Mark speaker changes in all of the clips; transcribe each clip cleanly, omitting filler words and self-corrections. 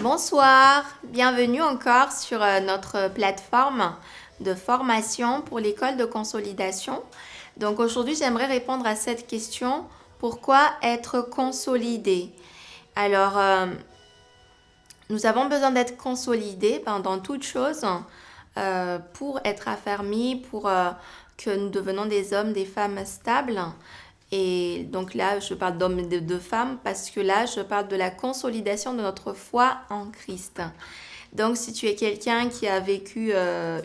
Speaker 1: Bonsoir, bienvenue encore sur notre plateforme de formation pour l'école de consolidation. Donc aujourd'hui, j'aimerais répondre à cette question, pourquoi être consolidé? Alors, nous avons besoin d'être consolidés dans toute chose pour être affermis, pour que nous devenons des hommes, des femmes stables. Et donc là, je parle d'hommes et de femmes parce que là, je parle de la consolidation de notre foi en Christ. Donc, si tu es quelqu'un qui a vécu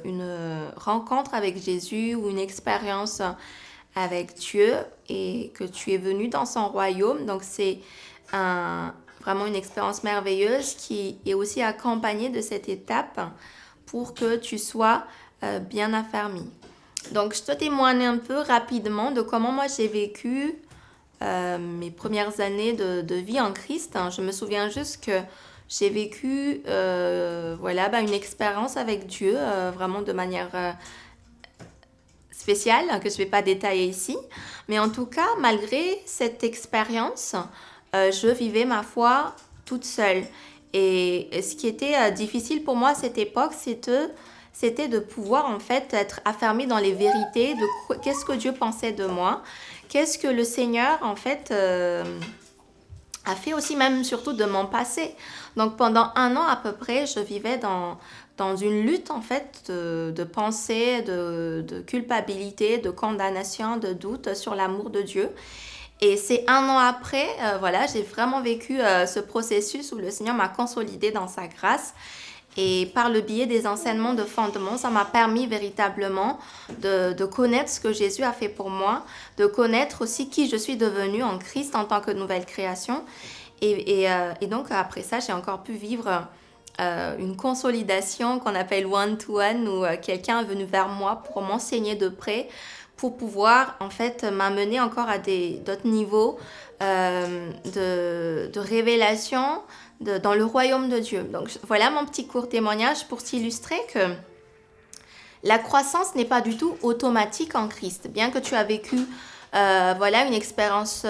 Speaker 1: une rencontre avec Jésus ou une expérience avec Dieu et que tu es venu dans son royaume, donc c'est vraiment une expérience merveilleuse qui est aussi accompagnée de cette étape pour que tu sois bien affermi. Donc, je te témoigne un peu rapidement de comment moi j'ai vécu mes premières années de vie en Christ. Je me souviens juste que j'ai vécu une expérience avec Dieu, vraiment de manière spéciale, que je ne vais pas détailler ici. Mais en tout cas, malgré cette expérience, je vivais ma foi toute seule. Et ce qui était difficile pour moi à cette époque, c'était de pouvoir en fait être affermie dans les vérités de qu'est-ce que Dieu pensait de moi, qu'est-ce que le Seigneur en fait a fait aussi même surtout de mon passé. Donc pendant 1 an à peu près, je vivais dans une lutte en fait de pensée, de culpabilité, de condamnation, de doute sur l'amour de Dieu. Et c'est 1 an après, j'ai vraiment vécu ce processus où le Seigneur m'a consolidée dans sa grâce. Et par le biais des enseignements de fondement, ça m'a permis véritablement de connaître ce que Jésus a fait pour moi, de connaître aussi qui je suis devenue en Christ en tant que nouvelle création. Et donc après ça, j'ai encore pu vivre une consolidation qu'on appelle one-to-one, où quelqu'un est venu vers moi pour m'enseigner de près, pour pouvoir en fait m'amener encore à d'autres niveaux de révélation dans le royaume de Dieu. Donc voilà mon petit court témoignage pour t'illustrer que la croissance n'est pas du tout automatique en Christ. Bien que tu as vécu une expérience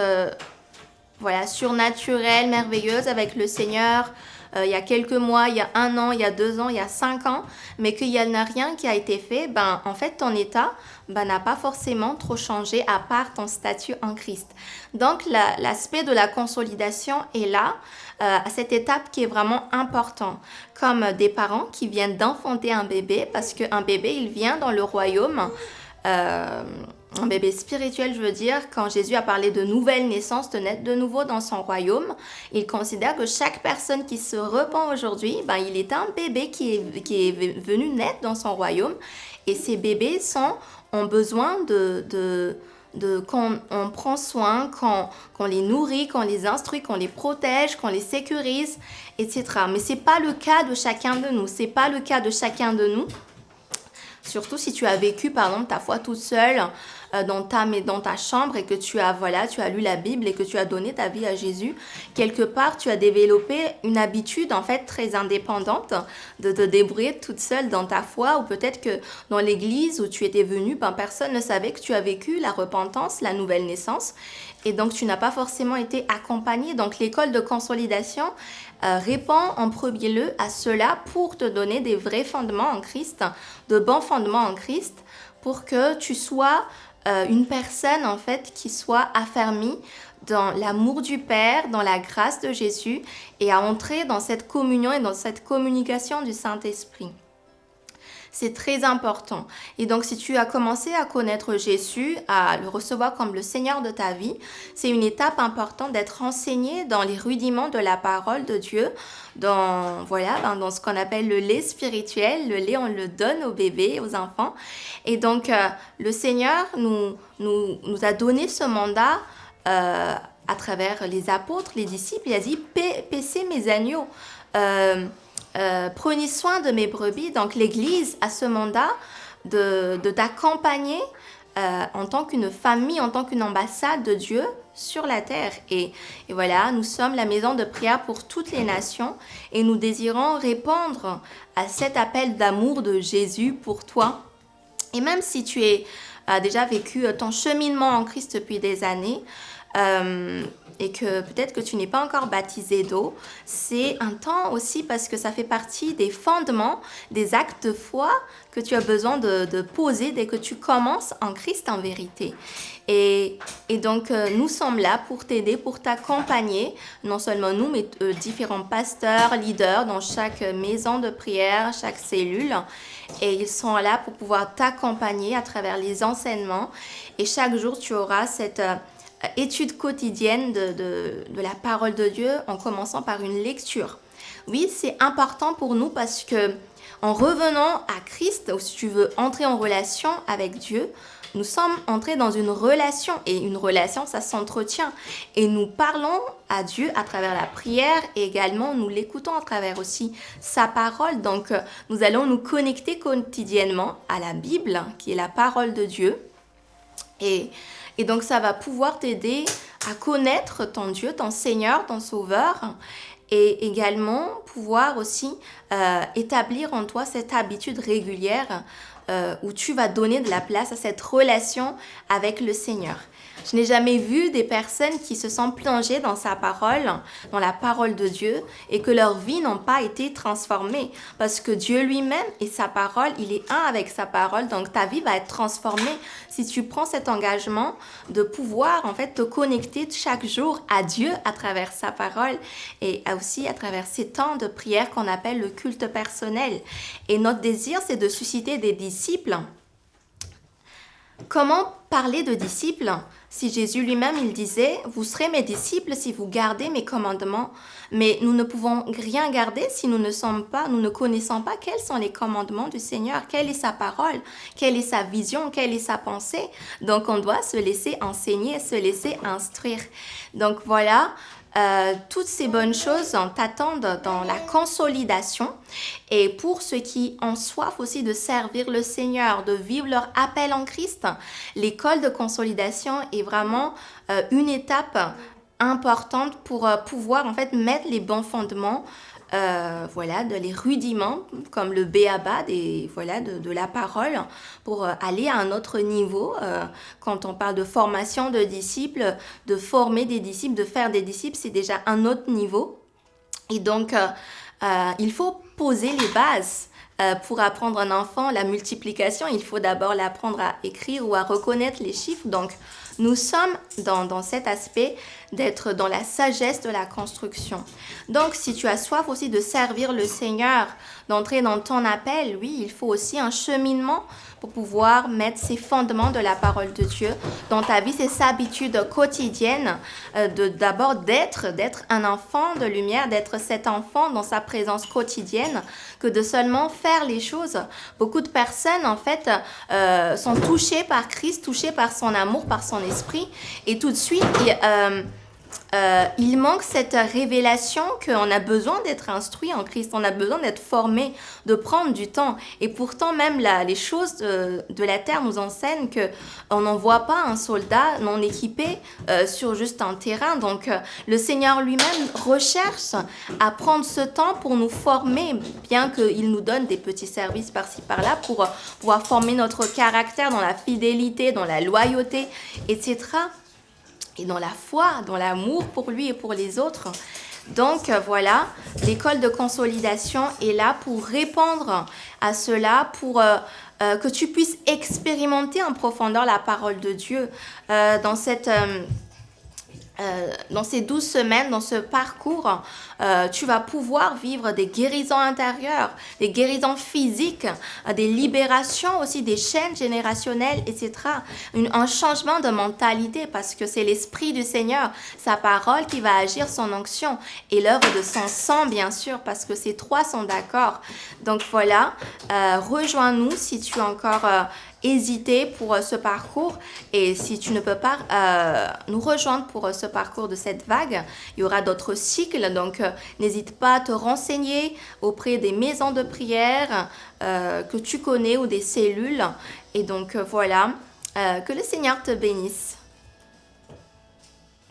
Speaker 1: surnaturelle, merveilleuse avec le Seigneur, il y a quelques mois, il y a 1 an, il y a 2 ans, il y a 5 ans, mais qu'il n'y en a rien qui a été fait, en fait, ton état n'a pas forcément trop changé à part ton statut en Christ. Donc, l'aspect de la consolidation est là, à cette étape qui est vraiment important. Comme des parents qui viennent d'enfanter un bébé, parce qu'un bébé, il vient dans le royaume, un bébé spirituel, je veux dire, quand Jésus a parlé de nouvelle naissance, de naître de nouveau dans son royaume, il considère que chaque personne qui se repent aujourd'hui, il est un bébé qui est venu naître dans son royaume. Et ces bébés ont besoin qu'on prend soin, qu'on les nourrit, qu'on les instruit, qu'on les protège, qu'on les sécurise, etc. Mais ce n'est pas le cas de chacun de nous. C'est pas le cas de chacun de nous. Surtout si tu as vécu, par exemple, ta foi toute seule dans ta chambre et que tu as lu la Bible et que tu as donné ta vie à Jésus. Quelque part, tu as développé une habitude, en fait, très indépendante de te débrouiller toute seule dans ta foi, ou peut-être que dans l'église où tu étais venue, personne ne savait que tu as vécu la repentance, la nouvelle naissance. Et donc, tu n'as pas forcément été accompagné. Donc, l'école de consolidation répond en premier lieu à cela pour te donner des vrais fondements en Christ, de bons fondements en Christ, pour que tu sois une personne en fait qui soit affermie dans l'amour du Père, dans la grâce de Jésus, et à entrer dans cette communion et dans cette communication du Saint-Esprit. C'est très important. Et donc, si tu as commencé à connaître Jésus, à le recevoir comme le Seigneur de ta vie, c'est une étape importante d'être enseigné dans les rudiments de la parole de Dieu, dans ce qu'on appelle le lait spirituel. Le lait, on le donne aux bébés, aux enfants. Et donc, le Seigneur nous a donné ce mandat à travers les apôtres, les disciples. Il a dit, paissez mes agneaux. Prenez soin de mes brebis. Donc l'Église a ce mandat de t'accompagner en tant qu'une famille, en tant qu'une ambassade de Dieu sur la terre. Et voilà, nous sommes la maison de prière pour toutes les nations et nous désirons répondre à cet appel d'amour de Jésus pour toi. Et même si tu as déjà vécu ton cheminement en Christ depuis des années, et que peut-être que tu n'es pas encore baptisé d'eau, c'est un temps aussi parce que ça fait partie des fondements, des actes de foi que tu as besoin de poser dès que tu commences en Christ en vérité. Et donc, nous sommes là pour t'aider, pour t'accompagner, non seulement nous, mais différents pasteurs, leaders dans chaque maison de prière, chaque cellule. Et ils sont là pour pouvoir t'accompagner à travers les enseignements. Et chaque jour, tu auras cette étude quotidienne de la parole de Dieu en commençant par une lecture. Oui, c'est important pour nous parce que en revenant à Christ, ou si tu veux entrer en relation avec Dieu, nous sommes entrés dans une relation et une relation, ça s'entretient. Et nous parlons à Dieu à travers la prière et également nous l'écoutons à travers aussi sa parole. Donc, nous allons nous connecter quotidiennement à la Bible, qui est la parole de Dieu. Et donc, ça va pouvoir t'aider à connaître ton Dieu, ton Seigneur, ton Sauveur, et également pouvoir aussi établir en toi cette habitude régulière où tu vas donner de la place à cette relation avec le Seigneur. Je n'ai jamais vu des personnes qui se sont plongées dans sa parole, dans la parole de Dieu, et que leur vie n'ont pas été transformée. Parce que Dieu lui-même et sa parole, il est un avec sa parole, donc ta vie va être transformée si tu prends cet engagement de pouvoir en fait te connecter chaque jour à Dieu à travers sa parole et aussi à travers ces temps de prière qu'on appelle le culte personnel. Et notre désir, c'est de susciter des disciples. Comment parler de disciples si Jésus lui-même, il disait « Vous serez mes disciples si vous gardez mes commandements ». Mais nous ne pouvons rien garder si nous ne connaissons pas quels sont les commandements du Seigneur, quelle est sa parole, quelle est sa vision, quelle est sa pensée. Donc, on doit se laisser enseigner, se laisser instruire. Donc, voilà. Toutes ces bonnes choses t'attendent dans la consolidation et pour ceux qui ont soif aussi de servir le Seigneur, de vivre leur appel en Christ, l'école de consolidation est vraiment une étape importante pour pouvoir en fait mettre les bons fondements les rudiments comme le b.a.-ba de la parole pour aller à un autre niveau quand on parle de formation de disciples, de former des disciples, de faire des disciples, c'est déjà un autre niveau et donc il faut poser les bases. Pour apprendre un enfant la multiplication, il faut d'abord l'apprendre à écrire ou à reconnaître les chiffres. Donc, nous sommes dans cet aspect d'être dans la sagesse de la construction. Donc, si tu as soif aussi de servir le Seigneur, d'entrer dans ton appel, oui, il faut aussi un cheminement pour pouvoir mettre ces fondements de la parole de Dieu dans ta vie, ces habitudes quotidiennes d'abord d'être un enfant de lumière, d'être cet enfant dans sa présence quotidienne, que de seulement faire les choses. Beaucoup de personnes, en fait, sont touchées par Christ, touchées par son amour, par son esprit, et tout de suite, il manque cette révélation qu'on a besoin d'être instruit en Christ, on a besoin d'être formé, de prendre du temps. Et pourtant, même les choses de la terre nous enseignent qu'on n'envoie pas un soldat non équipé sur juste un terrain. Donc, le Seigneur lui-même recherche à prendre ce temps pour nous former, bien qu'il nous donne des petits services par-ci, par-là, pour pouvoir former notre caractère dans la fidélité, dans la loyauté, etc., et dans la foi, dans l'amour pour lui et pour les autres. Donc voilà, l'école de consolidation est là pour répondre à cela, pour que tu puisses expérimenter en profondeur la parole de Dieu dans ces 12 semaines, dans ce parcours, tu vas pouvoir vivre des guérisons intérieures, des guérisons physiques, des libérations aussi, des chaînes générationnelles, etc. Un changement de mentalité parce que c'est l'Esprit du Seigneur, sa parole qui va agir, son onction et l'œuvre de son sang, bien sûr, parce que ces trois sont d'accord. Donc voilà, rejoins-nous si tu as encore hésité pour ce parcours et si tu ne peux pas nous rejoindre pour ce parcours de cette vague, il y aura d'autres cycles, donc n'hésite pas à te renseigner auprès des maisons de prière que tu connais ou des cellules et donc voilà, que le Seigneur te bénisse.